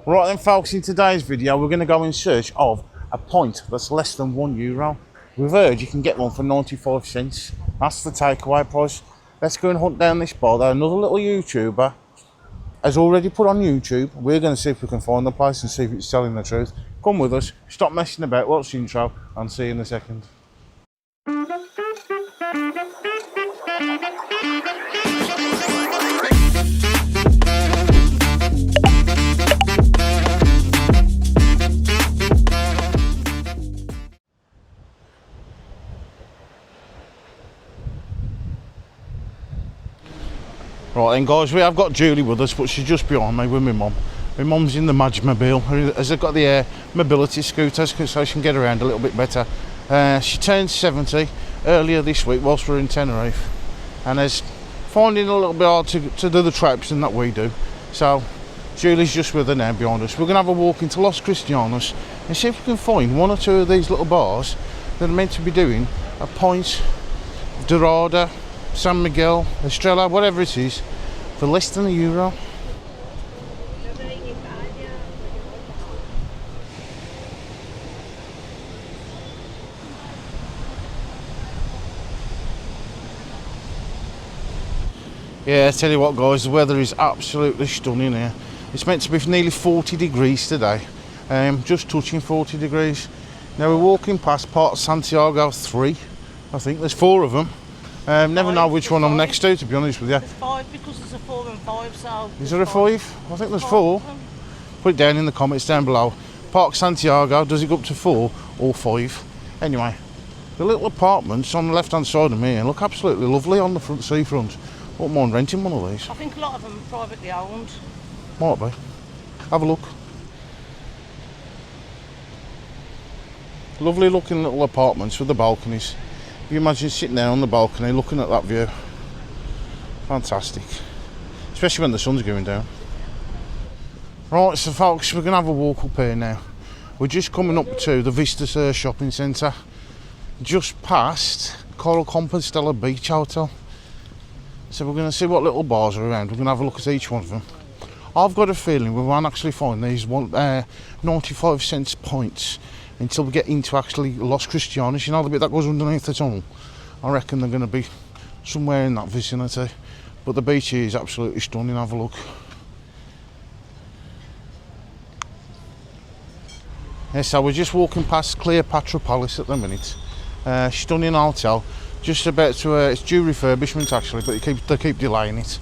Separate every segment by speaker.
Speaker 1: Right then folks, in today's video we're going to go in search of a pint that's less than €1. We've heard you can get one for 95 cents. That's the takeaway price. Let's go and hunt down this bar that another little YouTuber has already put on YouTube. We're going to see if we can find the place and see if it's telling the truth. Come with us, stop messing about, watch the intro and see you in a second. Right then guys, we have got Julie with us, but she's just behind me with my mum. My mum's in the Mobile, as they've got the mobility scooters so she can get around a little bit better. She turned 70 earlier this week whilst we're in Tenerife, and is finding it a little bit hard to do the traipsing that we do. So Julie's just with her now behind us. We're going to have a walk into Los Cristianos and see if we can find one or two of these little bars that are meant to be doing a pint, Dorada, San Miguel, Estrella, whatever it is, for less than €1. Yeah, I tell you what guys, the weather is absolutely stunning here. It's meant to be nearly 40 degrees today, just touching 40 degrees. Now we're walking past part of Santiago 3, I think there's 4 of them. Never know which one I'm next to be honest with you.
Speaker 2: There's 5 because there's a 4 and 5, so...
Speaker 1: Is there a 5? I think there's 4. Put it down in the comments down below. Park Santiago, does it go up to 4 or 5? Anyway, the little apartments on the left hand side of me look absolutely lovely on the front seafront. Wouldn't mind renting one of these.
Speaker 2: I think a lot of them are privately owned.
Speaker 1: Might be. Have a look. Lovely looking little apartments with the balconies. If you imagine sitting there on the balcony looking at that view. Fantastic. Especially when the sun's going down. Right, so folks, we're going to have a walk up here now. We're just coming up to the Vista shopping centre. Just past Coral Compostela Beach Hotel. So we're going to see what little bars are around. We're going to have a look at each one of them. I've got a feeling we won't actually find these 95 cents pints until we get into actually Los Cristianos. You know the bit that goes underneath the tunnel? I reckon they're going to be somewhere in that vicinity. But the beach here is absolutely stunning. Have a look. Yeah, so we're just walking past Cleopatra Palace at the minute. Stunning hotel. Just about to, it's due refurbishment actually, but they keep delaying it.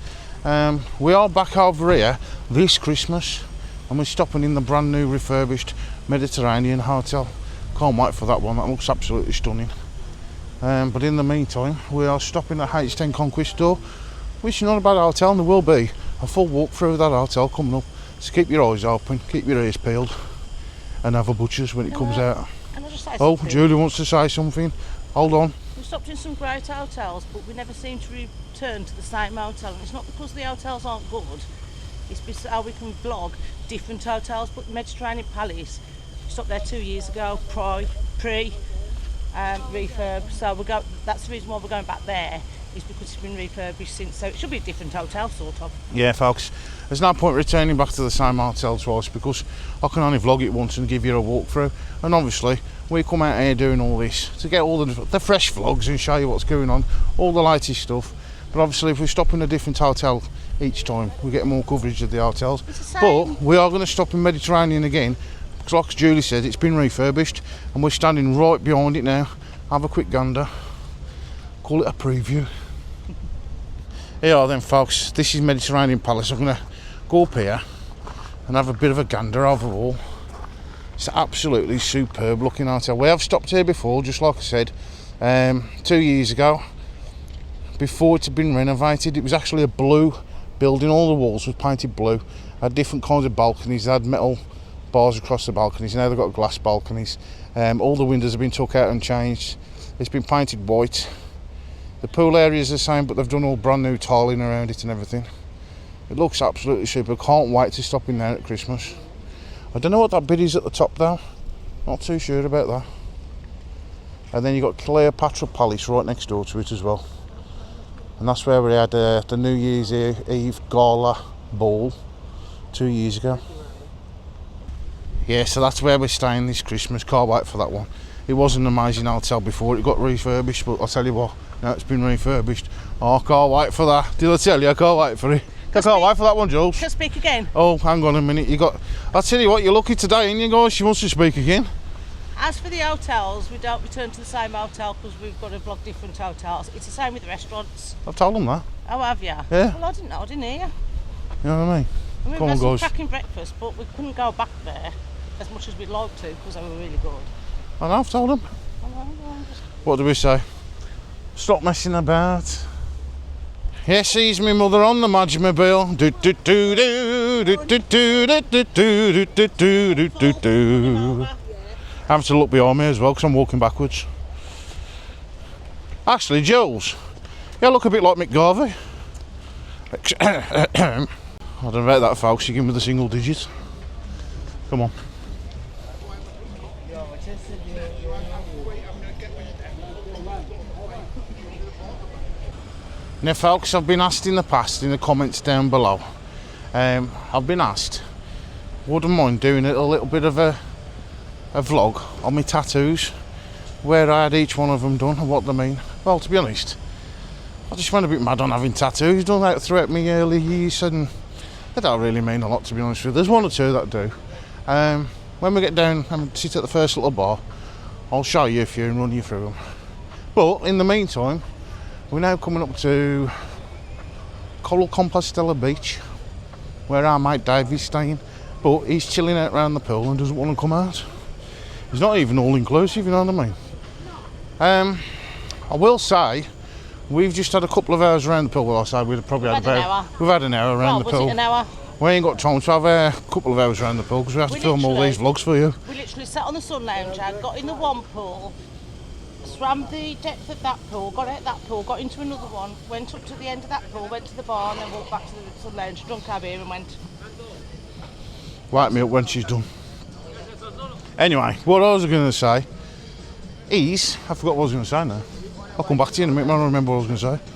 Speaker 1: We are back over here this Christmas and we're stopping in the brand new refurbished Mediterranean hotel. Can't wait for that one, that looks absolutely stunning. But in the meantime, we are stopping at H10 Conquistador, which is not a bad hotel, and there will be a full walk through that hotel coming up. So keep your eyes open, keep your ears peeled, and have a butcher's when it comes out. Oh, Julie wants to say something. Hold on.
Speaker 2: We stopped in some great hotels, but we never seem to return to the same hotel. And it's not because the hotels aren't good, it's because how we can vlog different hotels. But Mediterranean Palace, we stopped there 2 years ago, refurb. So that's the reason why we're going back there, is because it's been refurbished since. So it should be a different hotel, sort of. Yeah, folks, there's no point returning back to the same hotel twice because I can only vlog it once and give you a walkthrough. And obviously, we come out here doing all this to get all the fresh vlogs and show you what's going on, all the latest stuff. But obviously, if we stop in a different hotel each time, we get more coverage of the hotels. But we are going to stop in Mediterranean again because, like Julie said, it's been refurbished and we're standing right behind it now. Have a quick gander. Call it a preview. Here are then, folks. This is Mediterranean Palace. I'm going to go up here and have a bit of a gander overall. It's absolutely superb looking hotel. We have stopped here before, just like I said, 2 years ago. Before it had been renovated, it was actually a blue building. All the walls were painted blue. Had different kinds of balconies. They had metal bars across the balconies. Now they've got glass balconies. All the windows have been took out and changed. It's been painted white. The pool area is the same, but they've done all brand new tiling around it and everything. It looks absolutely super. Can't wait to stop in there at Christmas. I don't know what that bit is at the top though. Not too sure about that. And then you've got Cleopatra Palace right next door to it as well. And that's where we had the New Year's Eve gala ball 2 years ago.
Speaker 1: Yeah, so that's where we're staying this Christmas. Can't wait for that one. It was an amazing hotel before it got refurbished, but I'll tell you what, now it's been refurbished. Oh, I can't wait for that. Did I tell you I can't wait for it? I can't wait for that one, Jules.
Speaker 2: Can I speak again?
Speaker 1: Oh, hang on a minute. I'll tell you what, you're lucky today, ain't you guys? She wants to speak again.
Speaker 2: As for the hotels, we don't return to the same hotel because we've got to vlog different hotels. It's the same with the restaurants.
Speaker 1: I've told them that.
Speaker 2: Oh, have you?
Speaker 1: Yeah.
Speaker 2: Well, I didn't know. I didn't hear you.
Speaker 1: You know what I mean?
Speaker 2: I mean,
Speaker 1: Come
Speaker 2: we
Speaker 1: on,
Speaker 2: had some
Speaker 1: guys.
Speaker 2: cracking breakfast, but we couldn't go back there as much as we'd like to because they were really good.
Speaker 1: I know, I've told them. What do we say? Stop messing about. Yes, he's my mother on the Magmobile. Do do do do do do do do do do do do do. I have to look behind me as well because I'm walking backwards. Actually, Jules, you look a bit like Mick Garvey. I don't know about that, folks. You give me the single digits. Come on. Now, folks, I've been asked in the past in the comments down below. I've been asked, wouldn't mind doing a little bit of a vlog on my tattoos, where I had each one of them done and what they mean. Well, to be honest, I just went a bit mad on having tattoos done out throughout my early years, and they don't really mean a lot, to be honest with you. There's one or two that do. When we get down and sit at the first little bar, I'll show you a few and run you through them. But in the meantime, we're now coming up to Coral Compostela Beach, where our mate Dave is staying, but he's chilling out around the pool and doesn't want to come out. It's not even all inclusive, you know what I mean? I will say, we've just had a couple of hours around the pool. Well, I say we've probably had we've had an hour around the pool.
Speaker 2: Was it an hour?
Speaker 1: We ain't got time to have a couple of hours around the pool because we have to film all these vlogs for you.
Speaker 2: We literally sat on the sun lounger, got in the one pool, swam the depth of that pool, got out that pool, got into another one, went up to the end of that pool, went to the bar and then walked back to the sun lounge, drunk our beer and went.
Speaker 1: Wipe me up when she's done. Anyway, what I was going to say is, I forgot what I was going to say now. I'll come back to you in a minute, I don't remember what I was going to say.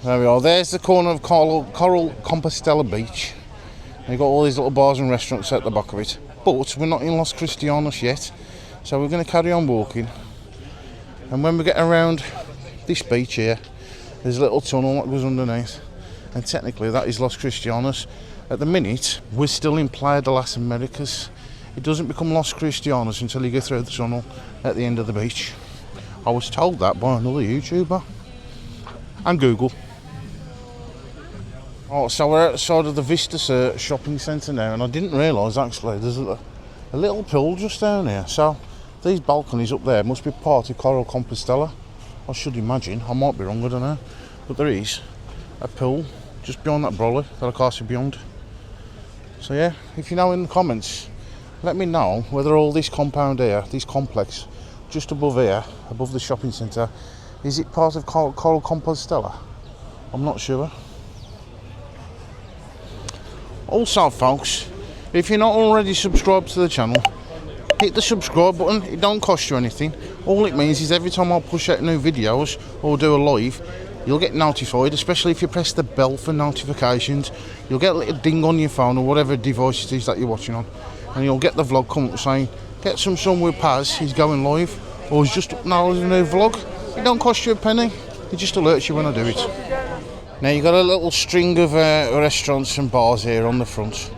Speaker 1: There we are, there's the corner of Coral Compostela Beach. And you've got all these little bars and restaurants at the back of it. But we're not in Los Cristianos yet, so we're going to carry on walking. And when we get around this beach here, there's a little tunnel that goes underneath. And technically that is Los Cristianos. At the minute, we're still in Playa de las Americas. It doesn't become Los Cristianos until you go through the tunnel at the end of the beach. I was told that by another YouTuber. And Google. Oh, so we're outside of the Vista shopping centre now, and I didn't realise actually there's a little pool just down here. So these balconies up there must be part of Coral Compostela. I should imagine. I might be wrong, I don't know. But there is a pool just beyond that brolly that I can't see beyond. So yeah, if you know in the comments, let me know whether all this compound here, this complex, just above here, above the shopping centre, is it part of Coral Compostela? I'm not sure. Also, folks, if you're not already subscribed to the channel, hit the subscribe button. It don't cost you anything. All it means is every time I push out new videos or do a live, you'll get notified, especially if you press the bell for notifications. You'll get a little ding on your phone or whatever device it is that you're watching on, and you'll get the vlog come up saying, get some sun with Paz, he's going live, or he's just uploaded a new vlog. It don't cost you a penny, it just alerts you when I do it. Now you've got a little string of restaurants and bars here on the front.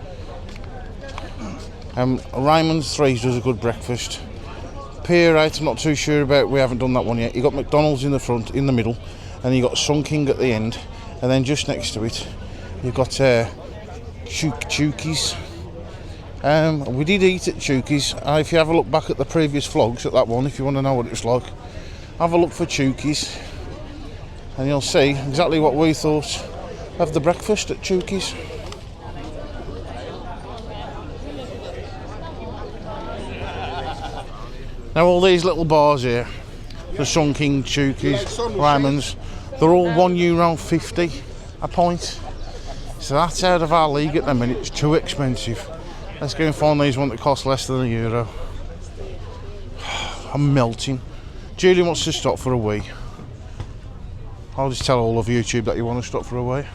Speaker 1: Raymond's Threes does a good breakfast. Pier 8 I'm not too sure about, we haven't done that one yet. You've got McDonald's in the front, in the middle, and you've got Sun King at the end, and then just next to it you've got Chukis. We did eat at Chukis. If you have a look back at the previous vlogs at that one, if you want to know what it's like, have a look for Chukis and you'll see exactly what we thought of the breakfast at Chukis. Now all these little bars here, the Sun King, Chukis, Raymond's, they're all €1.50 a pint. So that's out of our league at the minute, it's too expensive. Let's go and find these ones that cost less than €1. I'm melting. Julie wants to stop for a wee. I'll just tell all of YouTube that you want to stop for a wee.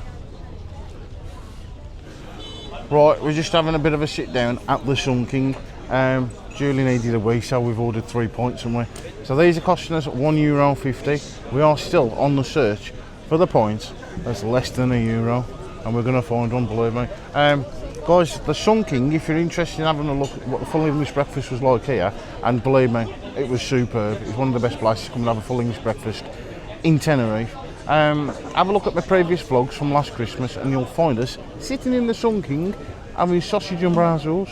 Speaker 1: Right, we're just having a bit of a sit down at the Sun King. Julie needed a wee, so we've ordered 3 pints, haven't we? So these are costing us €1.50. We are still on the search for the pint that's less than €1, and we're going to find one, believe me. Guys, the Sun King, if you're interested in having a look at what the full English breakfast was like here, and believe me, it was superb. It's one of the best places to come and have a full English breakfast in Tenerife. Have a look at my previous vlogs from last Christmas and you'll find us sitting in the Sun King having sausage and brazzles.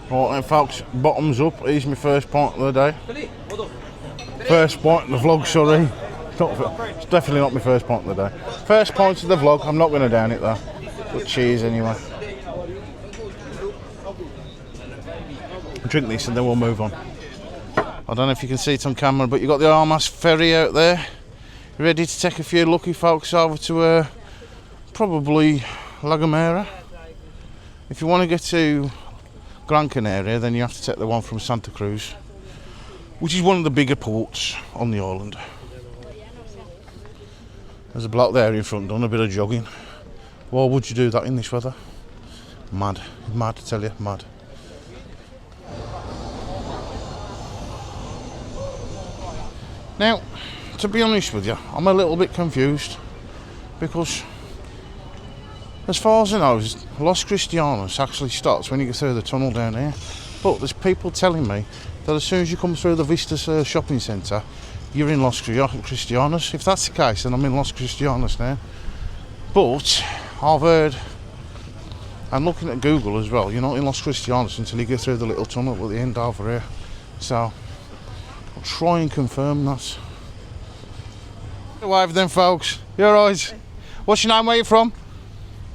Speaker 1: Right then folks, bottoms up, here's my first pint of the day. First pint of the vlog, sorry. It's definitely not my first pint of the day. First pint of the vlog, I'm not going to down it though. But cheers anyway. Drink this and then we'll move on. I don't know if you can see it on camera, but you've got the Armas ferry out there. Ready to take a few lucky folks over to probably La Gomera. If you want to get to Gran Canaria, then you have to take the one from Santa Cruz, which is one of the bigger ports on the island. There's a bloke there in front doing a bit of jogging. Why would you do that in this weather? Mad. Mad, I tell you, mad. Now, to be honest with you, I'm a little bit confused because as far as I know, Los Cristianos actually starts when you go through the tunnel down here. But there's people telling me that as soon as you come through the Vistas shopping centre, you're in Los Cristianos. If that's the case, then I'm in Los Cristianos now. But I've heard, and looking at Google as well, you're not in Los Cristianos until you go through the little tunnel at the end over here. So I'll try and confirm that. Wave then folks, you alright? What's your name, where you from?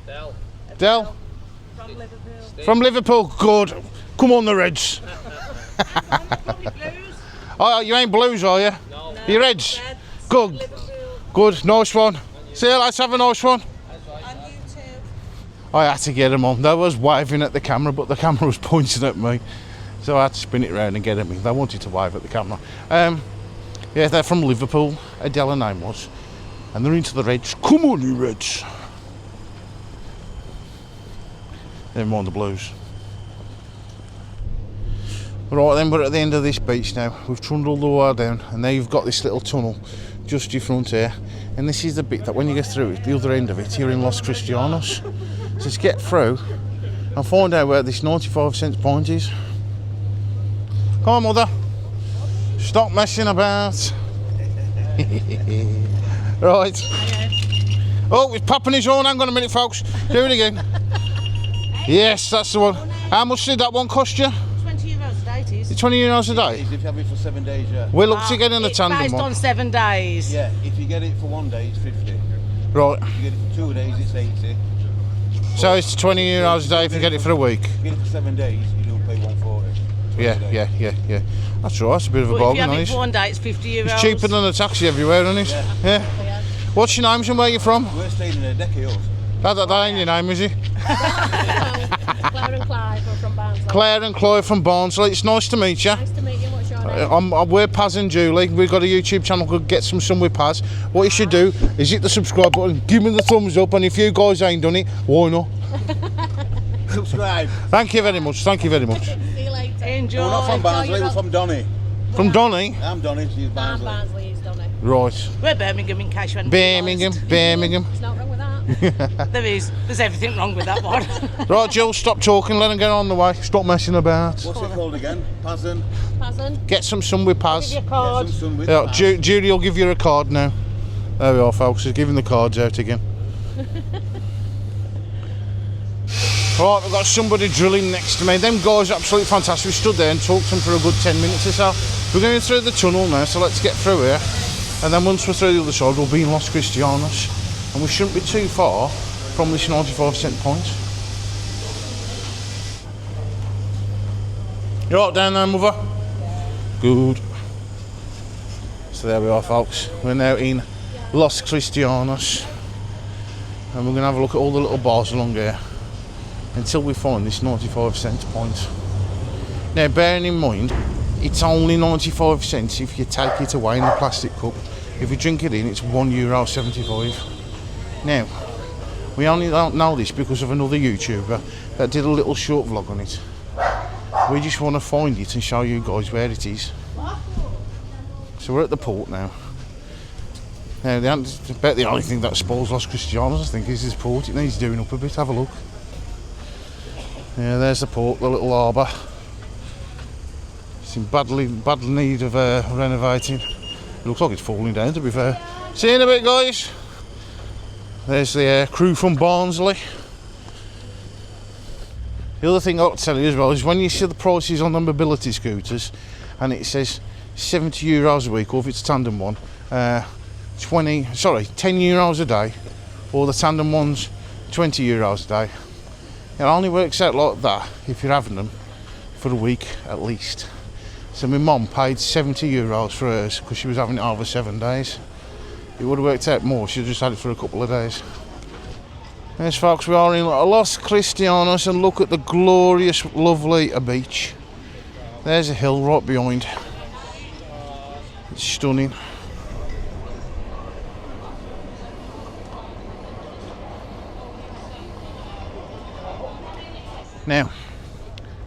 Speaker 3: Del.
Speaker 1: Del?
Speaker 3: From Liverpool.
Speaker 1: From Liverpool, good. Come on the Reds. Oh, you ain't Blues, are you?
Speaker 3: No.
Speaker 1: You Reds?
Speaker 3: Reds.
Speaker 1: Good.
Speaker 3: Liverpool.
Speaker 1: Good, nice one. See you, let's have a nice one.
Speaker 3: And you too.
Speaker 1: I had to get them on. They was waving at the camera, but the camera was pointing at me. So I had to spin it round and get at me. They wanted to wave at the camera. Yeah, they're from Liverpool, Adela name was. And they're into the Reds. Come on, you Reds. Never mind the Blues. Right then, we're at the end of this beach now. We've trundled all the way down, and now you've got this little tunnel just in front here. And this is the bit that when you get through it, the other end of it, you're in Los Cristianos. So to get through and find out where this 95-cent pint is. Come on, mother. Stop messing about. Right. Oh, he's popping his horn. Hang on a minute, folks. Do it again. Yes, that's the one. How much did that one cost you?
Speaker 3: €20 a day it is.
Speaker 1: It's €20 a day.
Speaker 4: If you have it for 7 days, yeah.
Speaker 1: We'll look to get in the
Speaker 3: It's
Speaker 1: tandem
Speaker 3: based
Speaker 1: one.
Speaker 3: on 7 days.
Speaker 4: Yeah, if you get it for 1 day, it's 50.
Speaker 1: Right.
Speaker 4: If you get it for 2 days, it's 80.
Speaker 1: So it's €20 a day if you get it for a week.
Speaker 4: If you get it for 7 days, you don't pay 140.
Speaker 1: Yeah. That's right. That's a bit of a
Speaker 3: But if you
Speaker 1: bargain,
Speaker 3: have
Speaker 1: isn't
Speaker 3: it
Speaker 1: it?
Speaker 3: for 1 day, it's €50.
Speaker 1: It's cheaper than a taxi everywhere, isn't it? Yeah. What's your name and where you from?
Speaker 4: We're staying in a deck of yours.
Speaker 1: That ain't your name, is it?
Speaker 5: Claire and Clive are from Barnsley.
Speaker 1: Claire and Clive from Barnsley. It's nice to meet you.
Speaker 5: Nice to meet you. What's your name?
Speaker 1: We're Paz and Julie. We've got a YouTube channel called Get Some Sun with Paz. What you should do is hit the subscribe button, give me the thumbs up, and if you guys ain't done it, why not?
Speaker 4: Subscribe.
Speaker 1: Thank you very much. Thank you very much.
Speaker 5: See you later.
Speaker 3: Enjoy.
Speaker 4: We're not from Barnsley, we're from Donny.
Speaker 1: From Donny?
Speaker 4: I'm Donny, she's
Speaker 5: I'm
Speaker 4: Barnsley.
Speaker 5: Barnsley, he's done it.
Speaker 1: Right.
Speaker 3: We're Birmingham in case you hadn't
Speaker 1: Birmingham.
Speaker 5: There's nothing wrong with that.
Speaker 3: There is. There's everything wrong with that one.
Speaker 1: Right, Jill, stop talking. Let them get on the way. Stop messing about.
Speaker 4: What's it called again? Pazin?
Speaker 5: Pazin.
Speaker 1: Get some sun with Paz.
Speaker 3: Give you a card.
Speaker 4: Get some sun with
Speaker 1: Yeah,
Speaker 4: Paz.
Speaker 1: Judy will give you a card now. There we are, folks. He's giving the cards out again. Right, we've got somebody drilling next to me. Them guys are absolutely fantastic. We stood there and talked to them for a good 10 minutes or so. We're going through the tunnel now, so let's get through here. And then once we're through the other side, we'll be in Los Cristianos. And we shouldn't be too far from this 95-cent point. You all right down there, mother? Good. So there we are, folks. We're now in Los Cristianos. And we're going to have a look at all the little bars along here until we find this 95-cent point. Now, bearing in mind, It's only 95 cents if you take it away in the plastic cup. If you drink it in, it's €1.75. Now, we only don't know this because of another YouTuber that did a little short vlog on it. We just want to find it and show you guys where it is. So we're at the port now. Now, about the only thing that spoils Los Cristianos, I think, is this port. It needs doing up a bit. Have a look. Yeah, there's the port, the little harbour. It's in bad need of renovating. It looks like it's falling down, to be fair. See you in a bit, guys. There's the crew from Barnsley. The other thing I've got to tell you as well is when you see the prices on the mobility scooters and it says €70 a week, or if it's a tandem one, 10 euros a day, or the tandem one's 20 euros a day. It only works out like that if you're having them for a week at least. So my mum paid 70 euros for hers because she was having it over 7 days. It would have worked out more, she just had it for a couple of days. Yes folks, we are in Los Cristianos, and look at the glorious, lovely beach. There's a hill right behind. It's stunning. Now,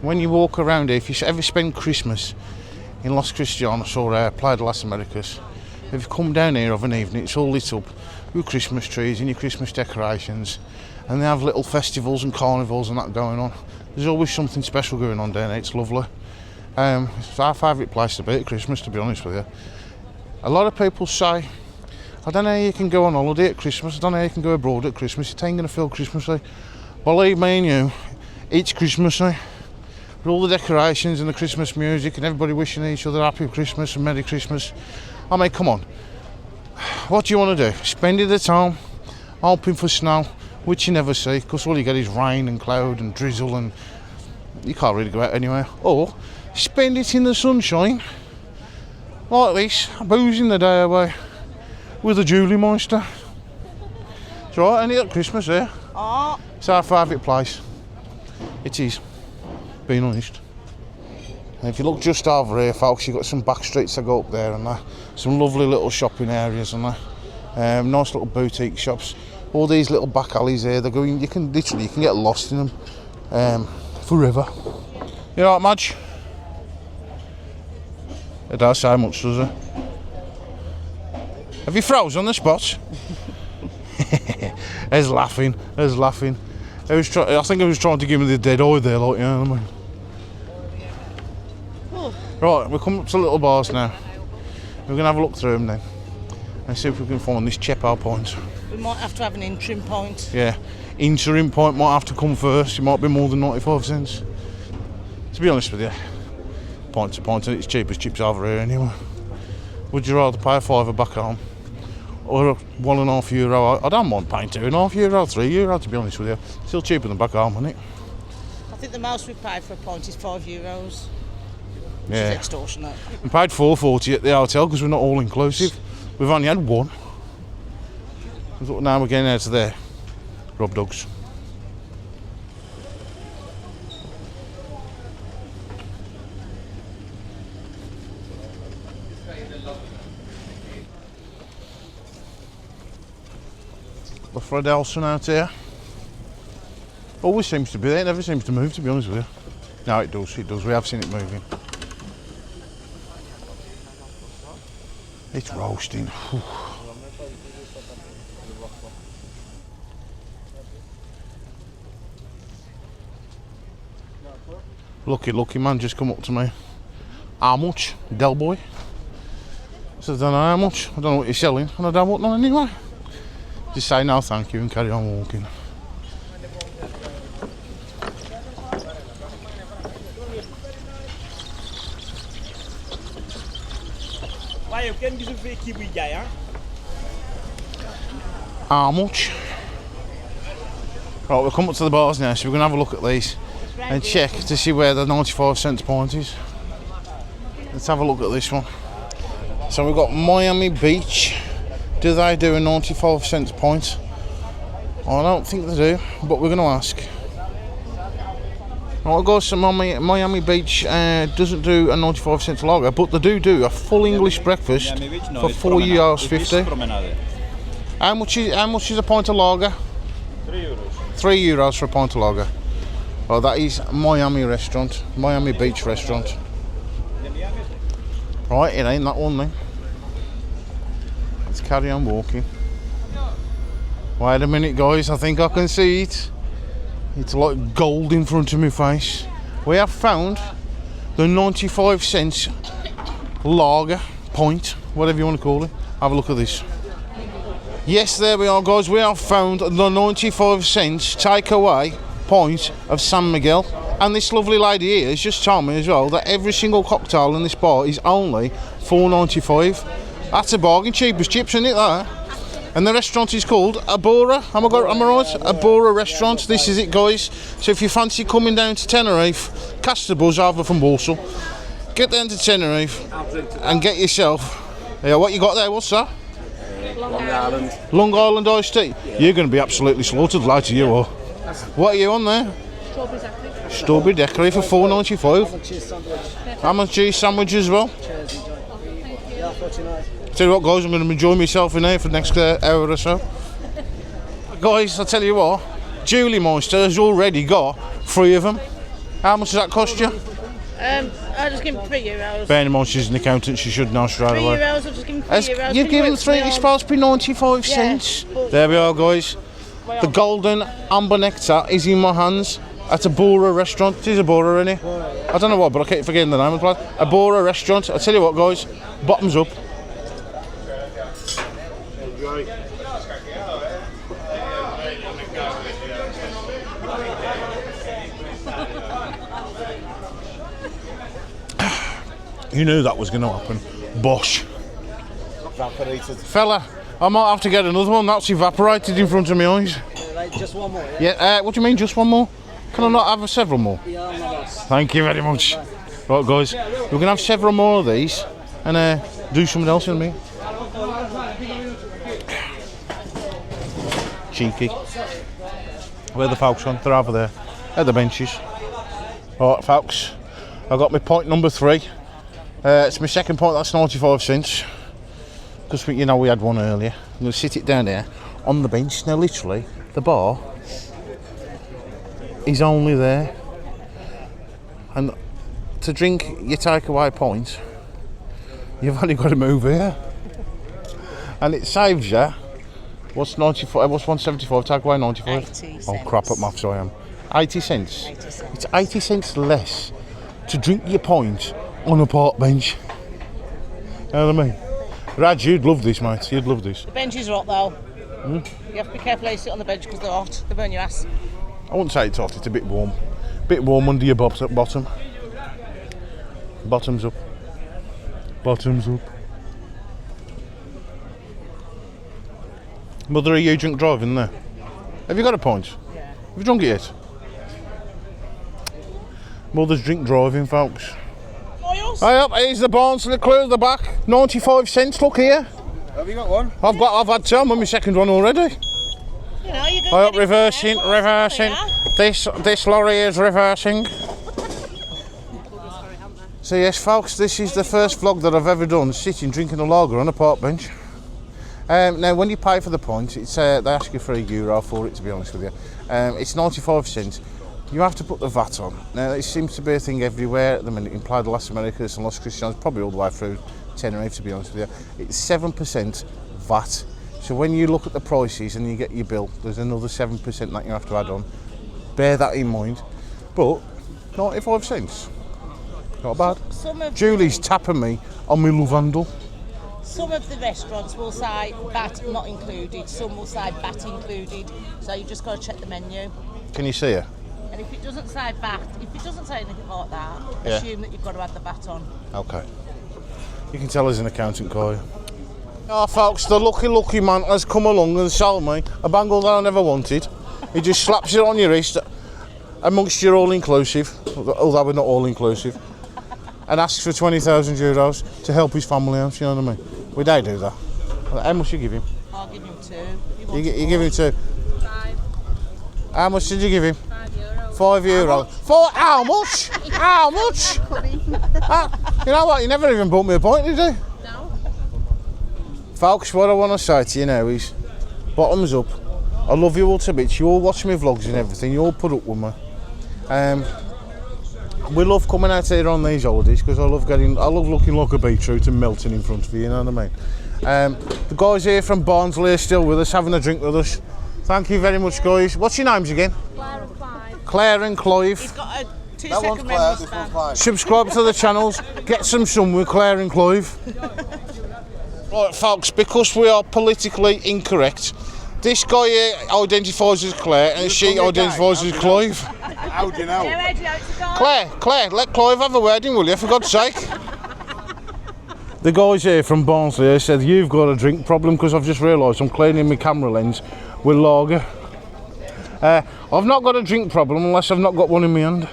Speaker 1: when you walk around here, if you ever spend Christmas in Los Cristianos or Playa de las Americas, if you come down here of an evening, it's all lit up with Christmas trees and your Christmas decorations, and they have little festivals and carnivals and that going on. There's always something special going on down here. It's lovely. It's our favourite place to be at Christmas, to be honest with you. A lot of people say, I don't know how you can go on holiday at Christmas, I don't know how you can go abroad at Christmas, it ain't going to feel Christmassy. Believe me and you, it's Christmassy. With all the decorations and the Christmas music and everybody wishing each other happy Christmas and Merry Christmas. I mean, come on. What do you want to do? Spend it at home, hoping for snow, which you never see, because all you get is rain and cloud and drizzle, and you can't really go out anywhere. Or spend it in the sunshine, like this, boozing the day away with a Julie Meister. It's right, and you got Christmas here.
Speaker 3: Oh.
Speaker 1: It's our favourite place. It is, being honest. And if you look just over here, folks, you've got some back streets that go up there, and some lovely little shopping areas, and nice little boutique shops. All these little back alleys here, they're going. You can get lost in them forever. You all right, Madge? It does say much, does it? Have you froze on the spot? He's laughing. I think he was trying to give me the dead eye there, like, you know what I mean? Right, we're coming up to little bars now. We're going to have a look through them then and see if we can find this Chepo point.
Speaker 3: We might have to have an interim point.
Speaker 1: Yeah, interim point might have to come first. It might be more than 95 cents. To be honest with you, point to point, and it's cheap as chips over here anyway. Would you rather pay a £5 back home or €1.50? I don't mind paying €2.50, €3, to be honest with you. Still cheaper than back home, isn't it?
Speaker 3: I think the most we pay for a pint is €5.
Speaker 1: Yeah.
Speaker 3: It's extortionate.
Speaker 1: We paid $4.40 at the hotel because we're not all inclusive. We've only had one. Now we're getting out of there. Rob dogs. The Fred Elson out here. Always seems to be there, it never seems to move, to be honest with you. No, it does, we have seen it moving. It's roasting. Whew. Lucky man just come up to me. How much, Del Boy? I said, I don't know how much, I don't know what you're selling, and I don't want none anyway. Just say no thank you and carry on walking. How much? Right, we'll come up to the bars now, so we're going to have a look at these and check to see where the 95 cents point is. Let's have a look at this one. So we've got Miami Beach. Do they do a 95 cents point? I don't think they do, but we're going to ask. Right, guys, so Miami Beach doesn't do a 95 cents lager, but they do a full English breakfast for €4.50. How much is a pint of lager? €3 for a pint of lager. Well, that is Miami Beach restaurant. Right, it ain't that one then. Let's carry on walking. Wait a minute, guys, I think I can see it. It's like gold in front of my face. We have found the 95 cents lager pint, whatever you want to call it. Have a look at this. Yes, there we are, guys. We have found the 95 cents takeaway pint of San Miguel. And this lovely lady here has just told me as well that every single cocktail in this bar is only $4.95. That's a bargain, cheap as chips, isn't it, that? And the restaurant is called Abora. Am I right? Abora Restaurant. This is it, guys. So if you fancy coming down to Tenerife, cast the buzz over from Walsall. Get down to Tenerife and get yourself. Yeah, what you got there? What's that? Long Island iced tea. You're going to be absolutely slaughtered later, you are. What are you on there? Strawberry daiquiri for $4.95. Ham and cheese sandwich as well. Tell you what, guys, I'm going to enjoy myself in here for the next hour or so. Guys, I'll tell you what, Julie Meister has already got 3 of them. How much does that cost you?
Speaker 3: I'll just give him €3.
Speaker 1: Bearing in mind she's an accountant, she should know straight away.
Speaker 3: €3, I'll just give him €3.
Speaker 1: You've given 3, it's supposed to be 95 cents. There we are, guys. The golden amber nectar is in my hands at Abora Restaurant. It is Abora, isn't it? I don't know what, but I keep forgetting the name of the place. Abora Restaurant. I'll tell you what, guys, bottoms up. You knew that was going to happen. Bosh.
Speaker 4: Evaporated.
Speaker 1: Fella, I might have to get another one. That's evaporated in front of my eyes.
Speaker 6: Right, just one more, yeah?
Speaker 1: Yeah, what do you mean, just one more? Can I not have several more?
Speaker 6: Yeah, I'm not lost.
Speaker 1: Thank you very much. Right, guys, we're going to have several more of these and do something else in a minute. Cheeky. Where are the folks on? They're over there. At the benches. Right, folks, I got my point number 3. It's my second point, that's 95 cents. Because you know we had one earlier. I'm going to sit it down there on the bench. Now, literally, the bar is only there. And to drink your takeaway pint, you've only got to move here. And it saves you. What's 95? What's 175? Takeaway 95.
Speaker 3: 80 cents.
Speaker 1: Oh crap! At maths I am. 80 cents.
Speaker 3: 80 cents.
Speaker 1: It's 80 cents less to drink your pint on a park bench. You know what I mean? Raj, you'd love this, mate. You'd love this.
Speaker 3: The benches are hot though. You have to be careful how you sit on the bench because they're hot. They burn your ass.
Speaker 1: I wouldn't say it's hot. It's a bit warm. Bit warm under your bottom. Bottoms up. Bottoms up. Mother, are you drink driving there? Have you got a pint?
Speaker 3: Yeah.
Speaker 1: Have you drunk it yet? Mother's drink driving, folks.
Speaker 3: Oils?
Speaker 1: Hey up, here's the barn, so clear at the back. 95 cents, look here.
Speaker 4: Have you got one?
Speaker 1: I've had two, I'm on my second one already.
Speaker 3: You know, you're
Speaker 1: Hey
Speaker 3: going
Speaker 1: up, reversing. This lorry is reversing. So yes, folks, this is the first vlog that I've ever done sitting drinking a lager on a park bench. Now, when you pay for the pint, it's they ask you for €1 for it. To be honest with you, it's 95 cents. You have to put the VAT on. Now, it seems to be a thing everywhere at the minute. In Playa de las Americas and Los Cristianos, probably all the way through Tenerife. To be honest with you, it's 7% VAT. So when you look at the prices and you get your bill, there's another 7% that you have to add on. Bear that in mind. But 95 cents, not bad. Julie's tapping me on my Luvandle.
Speaker 3: Some of the restaurants will say VAT not included, some will say VAT included, so you just got to check the menu.
Speaker 1: Can you see her?
Speaker 3: And if it doesn't say VAT, if it doesn't say anything like that, assume that you've got to add the VAT on.
Speaker 1: Okay. You can tell us an accountant, can't you? Oh, folks, the lucky man has come along and sold me a bangle that I never wanted. He just slaps it on your wrist amongst your all-inclusive, although we're not all-inclusive, and asks for €20,000 to help his family out, you know what I mean? We don't do that. How much you give him?
Speaker 3: I'll give him 2.
Speaker 1: You give him 2?
Speaker 5: 5.
Speaker 1: How much did you give him? €5. For how much? How much? You know what? You never even bought me a pint, did you?
Speaker 5: No.
Speaker 1: Folks, what I want to say to you now is, bottoms up. I love you all to bits. You all watch my vlogs and everything. You all put up with me. We love coming out here on these holidays because I love looking like a beetroot and melting in front of you. You know what I mean? The guys here from Barnsley are still with us, having a drink with us. Thank you very much, guys. What's your names again?
Speaker 5: Claire and Clive.
Speaker 1: Claire and Clive.
Speaker 3: He's got a
Speaker 4: That one's
Speaker 3: 2-second
Speaker 4: Claire,
Speaker 3: memory
Speaker 4: this
Speaker 3: span.
Speaker 4: one's Clive.
Speaker 1: Subscribe to the channels. Get some sun with Claire and Clive. Right, folks, because we are politically incorrect, this guy here identifies as Claire and she identifies as Clive.
Speaker 4: How do you know?
Speaker 3: Yeah, where do you know it's a guy?
Speaker 1: Claire, let Clive have a wedding, will you, for God's sake? The guys here from Barnsley said, you've got a drink problem because I've just realised I'm cleaning my camera lens with lager. I've not got a drink problem unless I've not got one in my hand.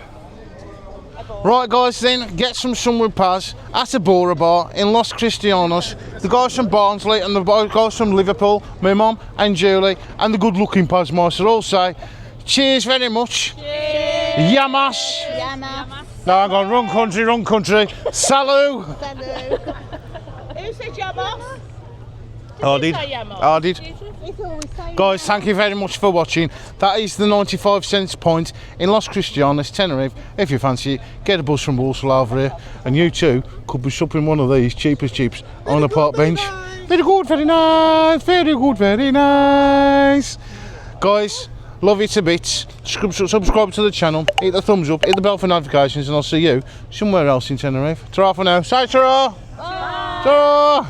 Speaker 1: Right guys then, get some sun with Paz at a Bora bar in Los Cristianos. The guys from Barnsley and the guys from Liverpool, my mum and Julie and the good looking Paz Meister all say, cheers very much. Cheers. Yamas.
Speaker 5: Yamas.
Speaker 1: No, I'm going wrong country. Salut.
Speaker 3: Who said Yamos?
Speaker 1: I did. I did. Guys, thank you very much for watching. That is the 95 cents pint in Los Cristianos, Tenerife. If you fancy it, get a bus from Walsall over here, and you too could be supping one of these cheap as chips on a park bench. Very good, very nice. Very good, very nice. Guys, love you to bits. Subscribe to the channel, hit the thumbs up, hit the bell for notifications, and I'll see you somewhere else in Tenerife. Ta-ra for now. Say ta-ra. Ta-ra.